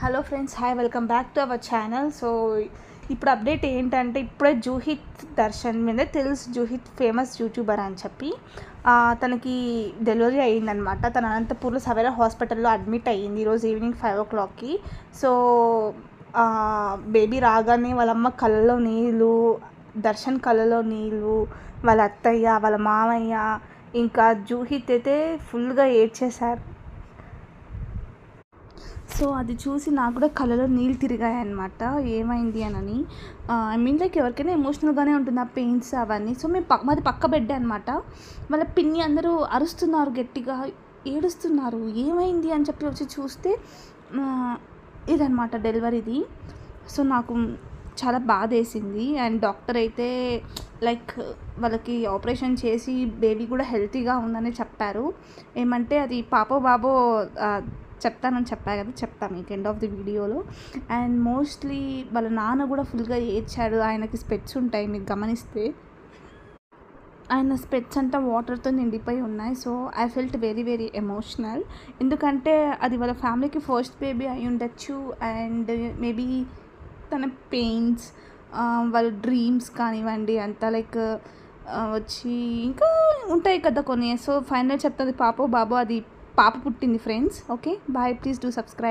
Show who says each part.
Speaker 1: Hello friends, hi, welcome back to our channel. So ఇప్పుడు update ఏంటంటే, ఇప్పుడే జూహిత్ దర్శన్ మీద తెలుసు. జూహిత్ ఫేమస్ యూట్యూబర్ అని చెప్పి తనకి డెలివరీ అయ్యిందనమాట. తన అనంతపూర్లో సవేరా హాస్పిటల్లో అడ్మిట్ అయ్యింది ఈరోజు ఈవినింగ్ 5 o'clockకి. సో బేబీ రాగానే వాళ్ళమ్మ కళ్ళలో నీళ్ళు, దర్శన్ కళ్ళలో నీళ్ళు, వాళ్ళ అత్తయ్య, వాళ్ళ మామయ్య, ఇంకా జూహిత్ అయితే ఫుల్గా ఏడ్చేశారు. సో అది చూసి నాకు కూడా కళ్ళలో నీళ్ళు తిరిగాయి అనమాట. ఏమైంది అని ఐ మీన్ లైక్ ఎవరికైనా ఎమోషనల్గానే ఉంటుంది ఆ పెయిన్స్ అవన్నీ. సో మేము మాది పక్క బెడ్ అనమాట. వాళ్ళ పిన్ని అందరూ అరుస్తున్నారు, గట్టిగా ఏడుస్తున్నారు. ఏమైంది అని చెప్పి వచ్చి చూస్తే ఇదనమాట డెలివరీది. సో నాకు చాలా బాధ వేసింది. అండ్ డాక్టర్ అయితే లైక్ వాళ్ళకి ఆపరేషన్ చేసి బేబీ కూడా హెల్తీగా ఉందని చెప్పారు. ఏమంటే అది పాపో బాబో చెప్తానని చెప్పా కదా, చెప్తా మీకు ఎండ్ ఆఫ్ ది వీడియోలో. అండ్ మోస్ట్లీ వాళ్ళ నాన్న కూడా ఫుల్గా ఏడ్చాడు. ఆయనకి స్పెట్స్ ఉంటాయి, మీకు గమనిస్తే ఆయన స్పెట్స్ అంతా వాటర్తో నిండిపోయి ఉన్నాయి. So I felt very very emotional. ఎందుకంటే అది వాళ్ళ ఫ్యామిలీకి ఫస్ట్ బేబీ అయి ఉండొచ్చు. అండ్ మేబీ తన పెయిన్స్, వాళ్ళ డ్రీమ్స్ కానివ్వండి, అంతా లైక్ వచ్చి ఇంకా ఉంటాయి కదా కొన్ని. సో ఫైనల్ చెప్తుంది పాపో బాబో, అది పాప పుట్టింది friends. Okay, bye, please do subscribe.